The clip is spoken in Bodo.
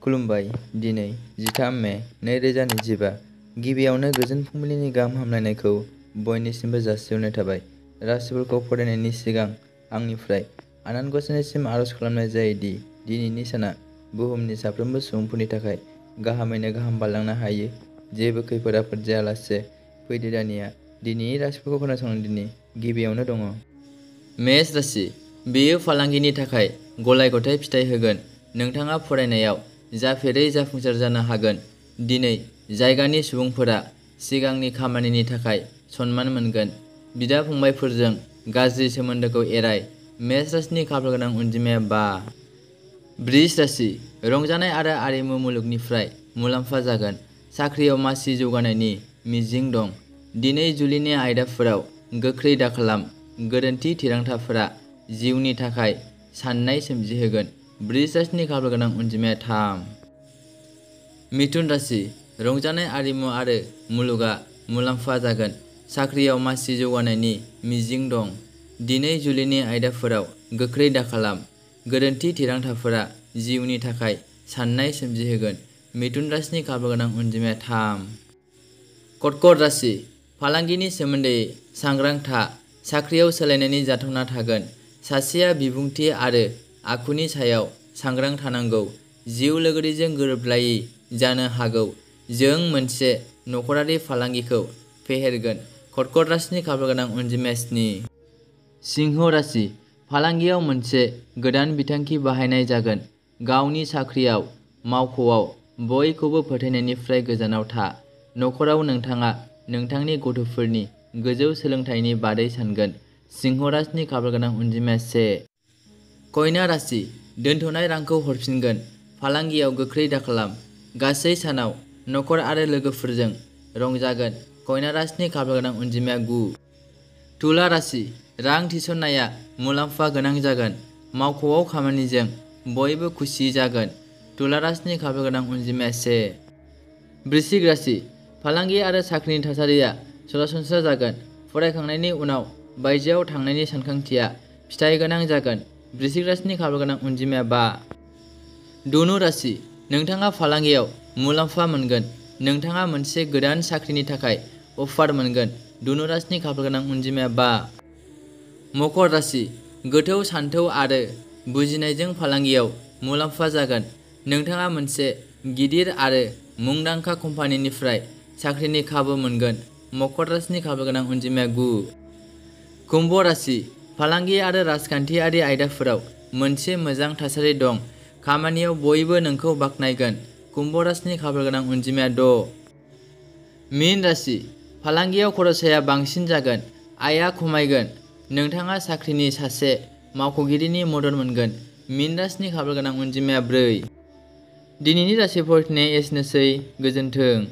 खुलुमबाय। दिनै 13 मे 2025। गिबियावनो गोजोन फुंबिलिनि गाहाम हामलायनायखौ बयनिसिमबो जासिहरनाय थाबाय। राशिफोरखौ फरायनायनि सिगां आंनिफ्राय आनान गसाइनिसिम आरज खालामनाय जायो दि दिनैनि साना बुहुमनि साफ्रोमबो सुबुंफोरनि थाखाय गाहामैनो गाहाम बारलांनो हायो। जेबो खैफोद आफोद जायालासे फैदो दानिया दिनैनि राशिफोरखौ खोनासंनो दिनै गिबियावनो दङ। मेष राशि। बेयो फालांगिनि थाखाय गलाय-गथाय फिथाइ होगोन। नोंथाङा फरायनायाव जाफेरै जाफुंसार जानो हागोन। दिनै जायगानि सुबुंफोरा सिगांनि खामानिनि थाखाय सनमान मोनगोन। बिदा-फंबायफोरजों गाज्रि सोमोन्दोखौ एराय। मेष राशिनि खाफालगोनां अनजिमाया 5। बृष राशि। रंजानाय आरो आरिमु मुलुगनिफ्राय मुलाम्फा जागोन। साख्रियाव मासि जौगानायनि मिजिं दं। दिनै जुलिनि आयदाफोराव गोख्रै दाखालाम। गोरोन्थि थिरांथाफोरा जिउनि थाखाय साननाय सोमजिहोगोन। बृष राशिनि खाफालगोनां अनजिमाया 3। मिथुन राशि। रंजानाय आरिमु आरो मुलुगआ मुलाम्फा जागोन। साख्रियाव मासि जौगानायनि मिजिं दं। दिनै जुलिनि आयदाफोराव गोख्रै दाखालाम। गोरोन्थि थिरांथाफोरा जिउनि थाखाय साननाय सोमजिहोगोन। मिथुन राशिनि खाफालगोनां अनजिमाया 3। कर्कट राशि। फालांगिनि सोमोन्दै सांग्रां था। साख्रियाव सोलायनायनि जाथावना थागोन। सासेया बिबुंथि आरो आखुनि सायाव सांग्रां थानांगौ। जिउ लोगोरिजों गोरोबलायै जानो हागौ। जों मोनसे नखरारि फालांगिखौ फेहेरगोन। कर्कट राशिनि खाफालगोनां अनजिमाया 7। सिंह राशि। फालांगियाव मोनसे गोदान बिथांखि बाहायनाय जागोन। गावनि साख्रियाव मावख'आव बयखौबो फोथायनायनिफ्राय गोजानाव था। नखराव नोंथाङा नोंथांनि गथ'फोरनि गोजौ सोलोंथाइनि बादै सानगोन। सिंह राशिनि खाफालगोनां अनजिमाया 1। कन्या राशि। दोनथ'नाय रांखौ हरफिनगोन। फालांगियाव गोख्रै दाखालाम। गासै सानाव नखर आरो लोगोफोरजों रंजागोन। कन्या राशिनि खाफालगोनां अनजिमाया 9। तुला राशि। रां थिसननाया मुलाम्फा गोनां जागोन। मावख'आव खामानिजों बयबो खुसि जागोन। तुला राशिनि खाफालगोनां अनजिमाया 1। वृश्चिक राशि। फालांगि आरो साख्रिनि थासारिया सरासनस्रा जागोन। फरायखांनायनि उनाव बायजोआव थांनायनि सानथांखिया फिथाइ गोनां जागोन। वृश्चिक राशिनि खाफालगोनां अनजिमाया 5। धनु राशि। नोंथाङा फालांगियाव मुलाम्फा मोनगोन। नोंथाङा मोनसे गोदान साख्रिनि थाखाय अफार मोनगोन। धनु राशिनि खाफालगोनां अनजिमाया 5। मकर राशि। गोथौ सानथौ आरो बुजिनायजों फालांगियाव मुलाम्फा जागोन। नोंथाङा मोनसे गिदिर आरो मुंदांखा कम्पानिनिफ्राय साख्रिनि खाबु मोनगोन। मकर राशिनि खाफालगोनां अनजिमाया 9। कुम्भ राशि। फालांगि आरो राजखान्थियारि आयदाफोराव मोनसे मोजां थासारि दं। खामानियाव बयबो नोंखौ बाख्नायगोन। कुम्भ राशिनि खाफालगोनां अनजिमाया 6। मीन राशि। फालांगियाव खरसाया बांसिन जागोन। आयआ खमायगोन। नोंथाङा साख्रिनि सासे मावख'गिरिनि मदद मोनगोन। मीन राशिनि खाफालगोनां अनजिमाया 4। दिनैनि राशि फरायनाया एसेनोसै। गोजोन्थों।